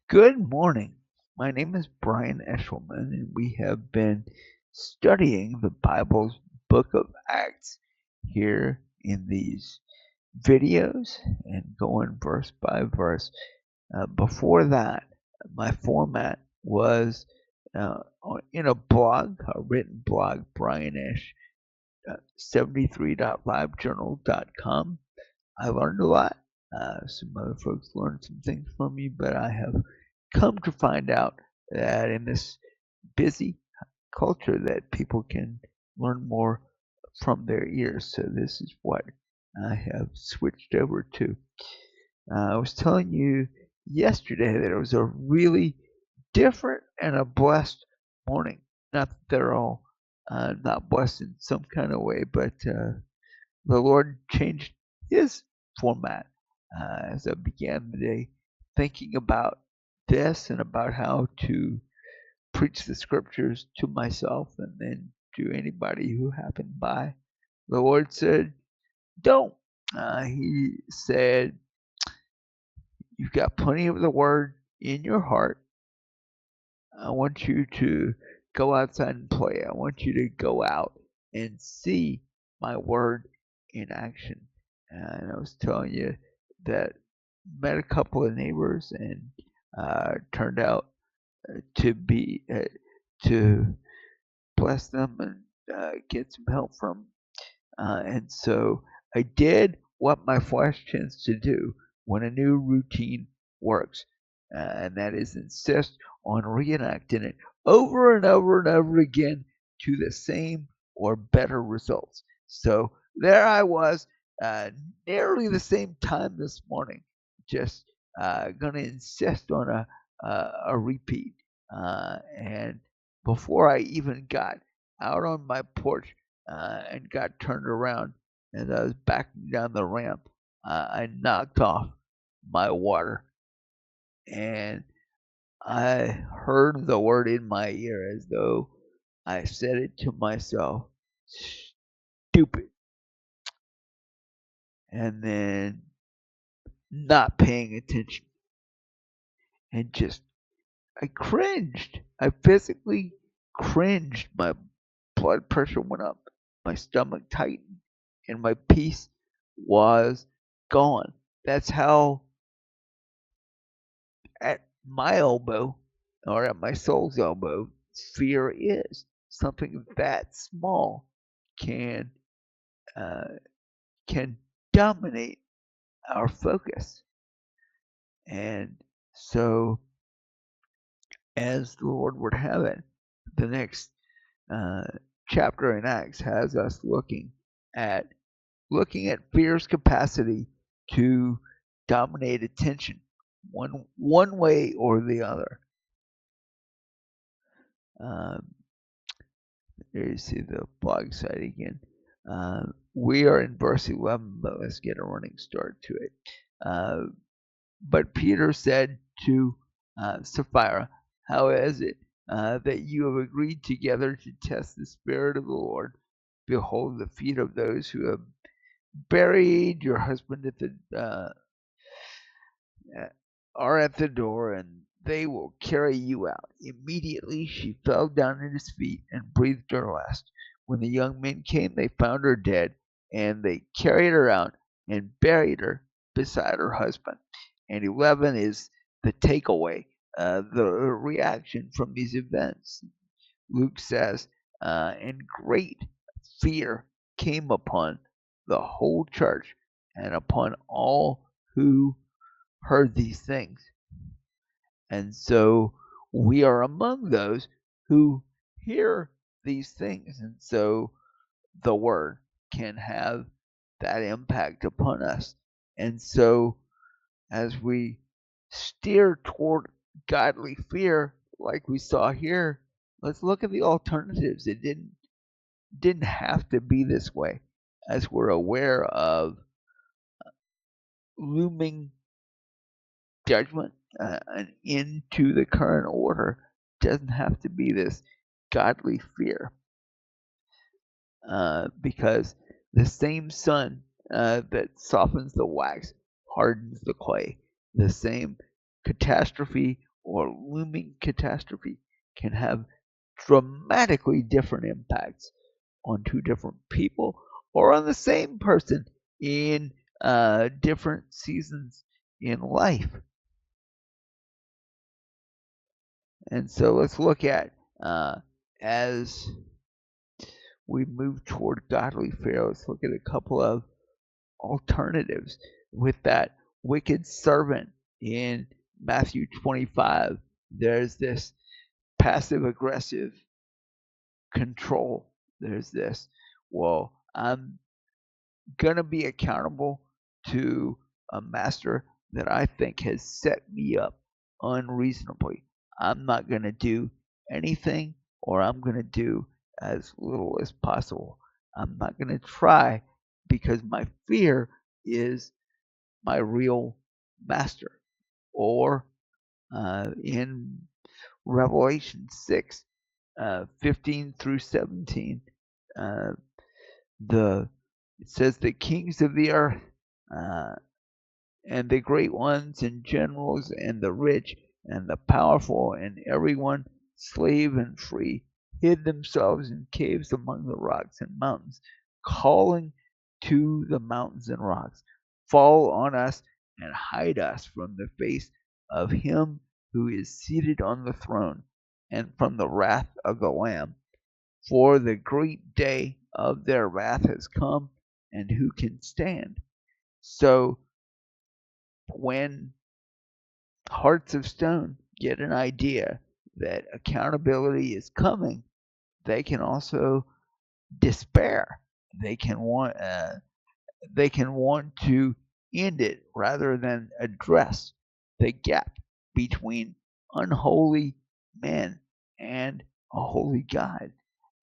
Good morning. My name is Brian Eshelman, and we have been studying the Bible's book of Acts here in these videos and going verse by verse. Before that, my format was in a blog, a written blog, brianish73.livejournal.com. I learned a lot. Some other folks learned some things from me, but I have come to find out that in this busy culture that people can learn more from their ears. So this is what I have switched over to. I was telling you yesterday that it was a really different and a blessed morning. Not that they're all not blessed in some kind of way, but the Lord changed His format as I began the day thinking about this and about how to preach the scriptures to myself and then to anybody who happened by. The Lord said, "Don't." He said, "You've got plenty of the Word in your heart. I want you to go outside and play. I want you to go out and see my Word in action." And I was telling you that met a couple of neighbors and turned out to be to bless them and get some help from. And so I did what my flesh tends to do when a new routine works, and that is insist on reenacting it over and over and over again to the same or better results. So there I was, uh, nearly the same time this morning, just going to insist on a repeat. And before I even got out on my porch and got turned around as I was backing down the ramp, I knocked off my water and I heard the word in my ear as though I said it to myself, stupid. And then not paying attention and just, I cringed. I physically cringed. My blood pressure went up, my stomach tightened, and my peace was gone. That's how at my elbow or at my soul's elbow fear is. Something that small can uh, can dominate our focus. And so, as the Lord would have it, the next uh, chapter in Acts has us at looking at fear's capacity to dominate attention one way or the other. Um, There you see the blog site again. We are in verse 11, but let's get a running start to it. Uh, but Peter said to Sapphira, "How is it that you have agreed together to test the Spirit of the Lord? Behold, the feet of those who have buried your husband are at the door, and they will carry you out." Immediately she fell down at his feet and breathed her last. When the young men came, they found her dead, and they carried her out and buried her beside her husband. And 11 is the takeaway, the reaction from these events. Luke says, and great fear came upon the whole church and upon all who heard these things. And so we are among those who hear these things. And so the word can have that impact upon us. And so as we steer toward godly fear, like we saw here, let's look at the alternatives. It didn't have to be this way, as we're aware of looming judgment and into the current order. Doesn't have to be this godly fear, because the same sun that softens the wax hardens the clay. The same catastrophe or looming catastrophe can have dramatically different impacts on two different people or on the same person in different seasons in life. And so let's look at as we move toward godly fear, let's look at a couple of alternatives with that wicked servant in Matthew 25. There's this passive aggressive control. There's this, well, I'm going to be accountable to a master that I think has set me up unreasonably. I'm not going to do anything, or I'm going to do as little as possible. I'm not going to try because my fear is my real master. Or in Revelation 6, 15 through 17, uh, it says the kings of the earth uh, and the great ones and generals and the rich and the powerful and everyone, slave and free, hid themselves in caves among the rocks and mountains, calling to the mountains and rocks, fall on us and hide us from the face of him who is seated on the throne and from the wrath of the Lamb. For the great day of their wrath has come, and who can stand? So when hearts of stone get an idea that accountability is coming, they can also despair. They can want to end it rather than address the gap between unholy men and a holy God.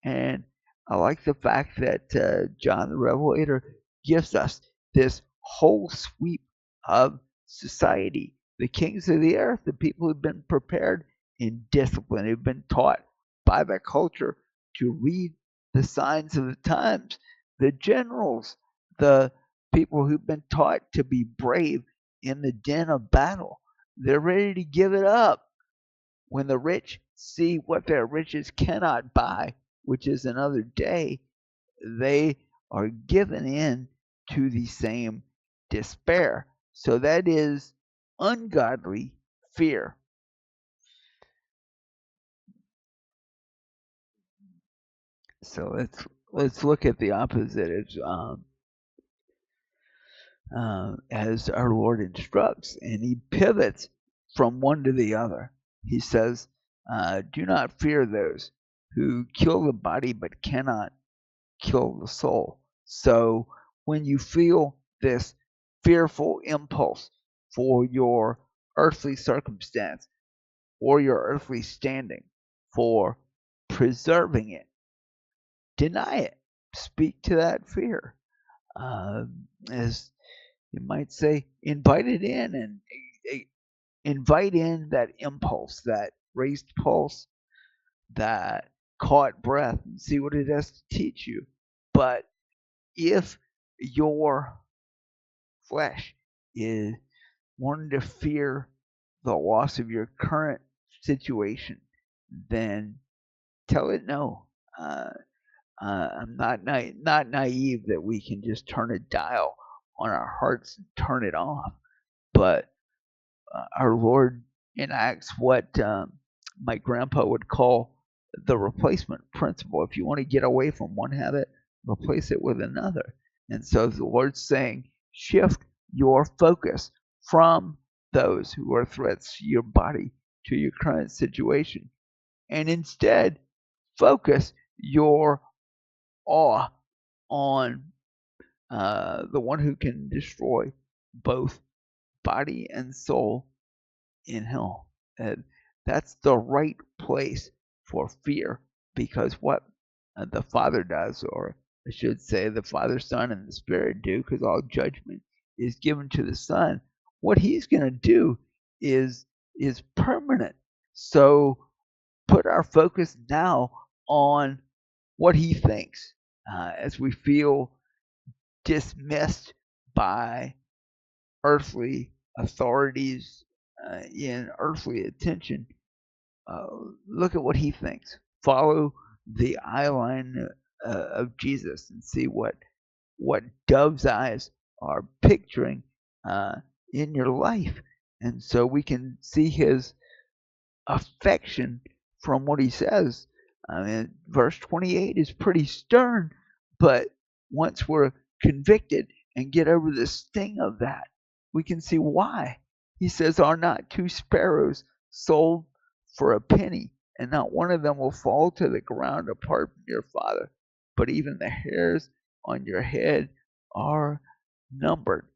And I like the fact that John the Revelator gives us this whole sweep of society. The kings of the earth, the people who've been prepared in discipline, who've been taught by the culture to read the signs of the times, the generals, the people who've been taught to be brave in the din of battle, they're ready to give it up when the rich see what their riches cannot buy, which is another day. They are given in to the same despair. So that is ungodly fear. So let's look at the opposite as our Lord instructs, and he pivots from one to the other. He says, "Do not fear those who kill the body but cannot kill the soul." So when you feel this fearful impulse for your earthly circumstance or your earthly standing, for preserving it, deny it. Speak to that fear. As you might say, invite it in and invite in that impulse, that raised pulse, that caught breath, and see what it has to teach you. But if your flesh is wanting to fear the loss of your current situation, then tell it no. I'm not naive that we can just turn a dial on our hearts and turn it off. But our Lord enacts what my grandpa would call the replacement principle. If you want to get away from one habit, replace it with another. And so the Lord's saying, shift your focus from those who are threats to your body, to your current situation, and instead focus your awe on the one who can destroy both body and soul in hell. And that's the right place for fear, because what the Father does, or I should say the Father, Son, and the Spirit do, because all judgment is given to the Son, what he's going to do is permanent. So put our focus now on what he thinks as we feel dismissed by earthly authorities, in earthly attention, uh, look at what he thinks. Follow the eye line of Jesus and see what dove's eyes are picturing uh, in your life. And so we can see his affection from what he says. I mean, verse 28 is pretty stern, but once we're convicted and get over the sting of that, we can see why. He says, "Are not two sparrows sold for a penny, and not one of them will fall to the ground apart from your Father? But even the hairs on your head are numbered."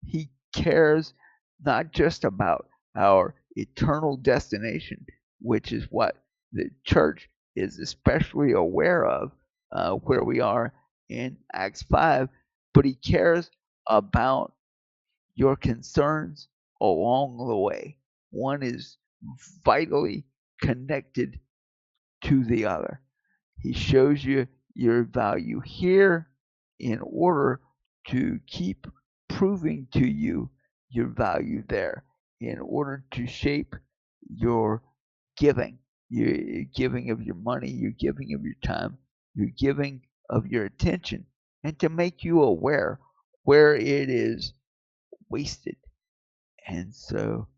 He cares not just about our eternal destination, which is what the church is especially aware of, where we are in Acts 5, but he cares about your concerns along the way. One is vitally connected to the other. He shows you your value here in order to keep proving to you your value there, in order to shape your giving. Your giving of your money, your giving of your time, your giving of your attention, and to make you aware where it is wasted. And so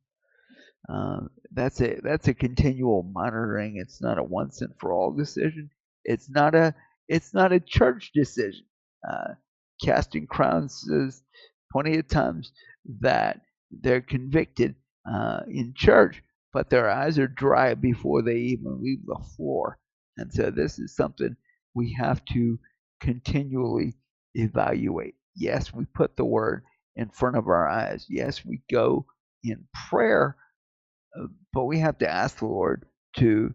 that's a continual monitoring. It's not a once and for all decision. It's not a church decision. Uh, Casting Crowns says plenty of times that they're convicted in church, but their eyes are dry before they even leave the floor. And so this is something we have to continually evaluate. Yes, we put the word in front of our eyes. Yes, we go in prayer, but we have to ask the Lord to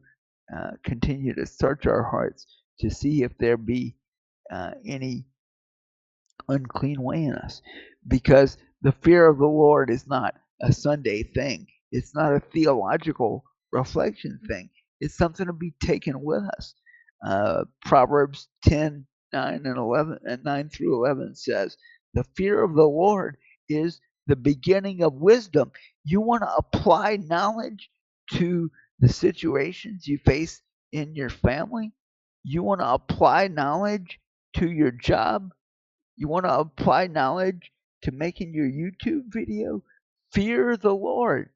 continue to search our hearts to see if there be any unclean way in us. Because the fear of the Lord is not a Sunday thing, it's not a theological reflection thing, it's something to be taken with us. Proverbs 10, 9 and 11 and 9 through 11 says, "The fear of the Lord is the beginning of wisdom." You want to apply knowledge to the situations you face in your family? You want to apply knowledge to your job? You want to apply knowledge to making your YouTube video? Fear the Lord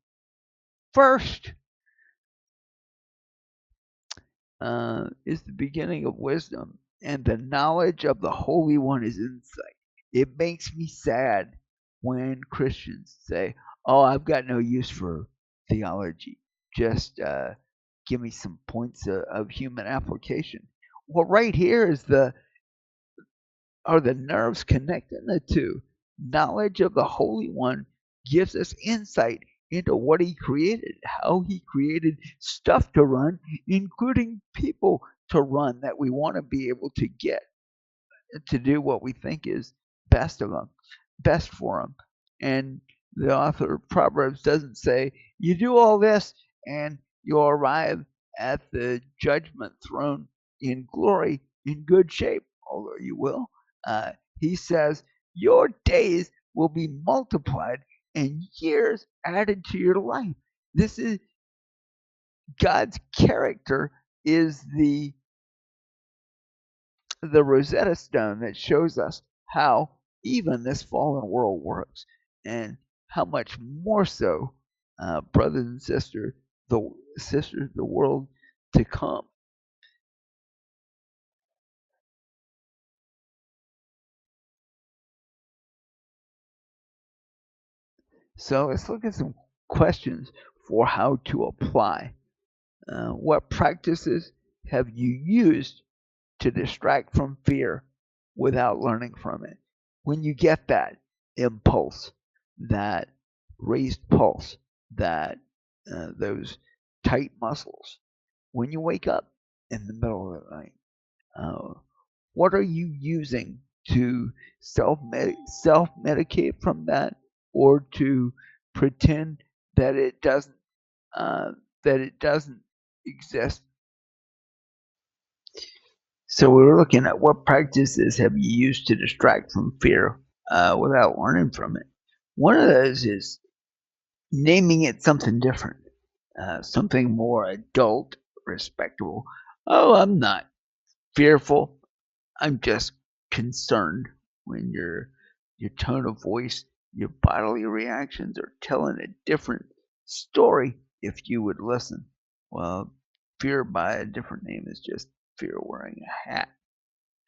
first. Is the beginning of wisdom, and the knowledge of the Holy One is insight. It makes me sad when Christians say, "Oh, I've got no use for theology. Just give me some points of human application." Well, right here are the nerves connecting the two. Knowledge of the Holy One gives us insight into what He created, how He created stuff to run, including people to run that we want to be able to get to do what we think is best of them, best for them. And the author of Proverbs doesn't say, you do all this and you'll arrive at the judgment throne in glory, in good shape, although you will. He says, your days will be multiplied and years added to your life. This is God's character, is the Rosetta Stone that shows us how even this fallen world works, and how much more so, brothers and sisters, the world to come. So let's look at some questions for how to apply. What practices have you used to distract from fear without learning from it? When you get that impulse, that raised pulse, that those tight muscles, when you wake up in the middle of the night, uh, what are you using to self medicate from that, or to pretend that it doesn't uh, exist? So we were looking at what practices have you used to distract from fear without learning from it. One of those is naming it something different, something more adult, respectable. Oh, I'm not fearful. I'm just concerned. When your tone of voice, your bodily reactions are telling a different story if you would listen. Well, fear by a different name is just fear wearing a hat.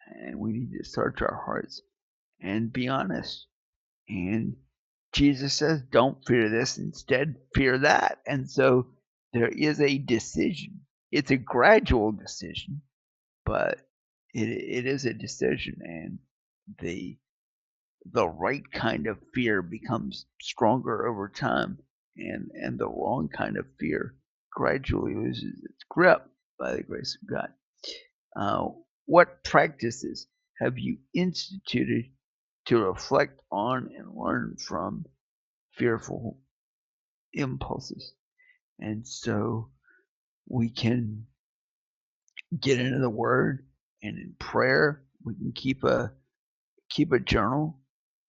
And we need to search our hearts and be honest. And Jesus says, don't fear this, instead, fear that. And so there is a decision. It's a gradual decision, but it is a decision. And the the right kind of fear becomes stronger over time, and the wrong kind of fear gradually loses its grip by the grace of God. Uh, what practices have you instituted to reflect on and learn from fearful impulses? And so we can get into the Word, and in prayer we can keep a journal.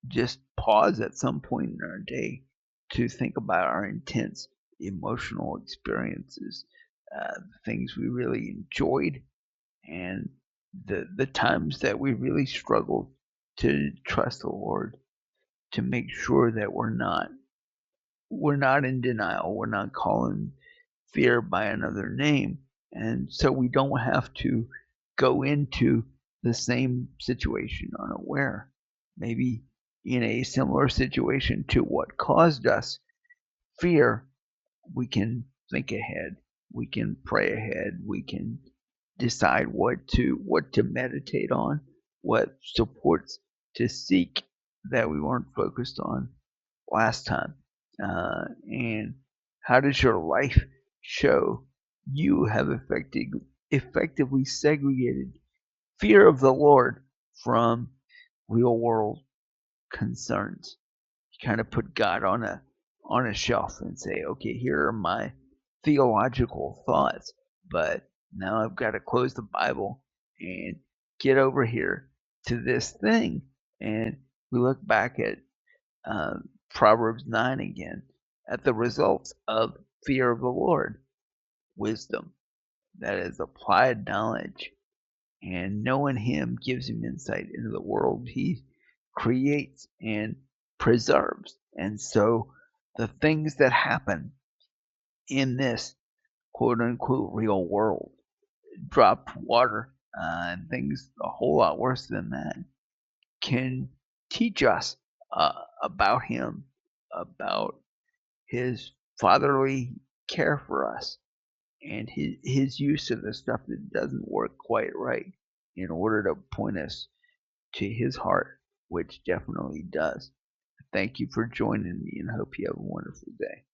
Just pause at some point in our day to think about our intense emotional experiences, the things we really enjoyed, and the times that we really struggled to trust the Lord, to make sure that we're not in denial, we're not calling fear by another name, and so we don't have to go into the same situation unaware. Maybe in a similar situation to what caused us fear, we can think ahead, we can pray ahead, we can decide what to meditate on, what supports to seek that we weren't focused on last time. And how does your life show you have effectively segregated fear of the Lord from real world concerns? You kind of put God on a shelf and say, okay, here are my theological thoughts, but now I've got to close the Bible and get over here to this thing. And we look back at Proverbs 9 again, at the results of fear of the Lord, wisdom, that is applied knowledge, and knowing Him gives him insight into the world He creates and preserves. And so the things that happen in this quote unquote real world, dropped water, and things a whole lot worse than that, can teach us about Him, about His fatherly care for us, and his use of the stuff that doesn't work quite right in order to point us to his heart, which definitely does. Thank you for joining me, and hope you have a wonderful day.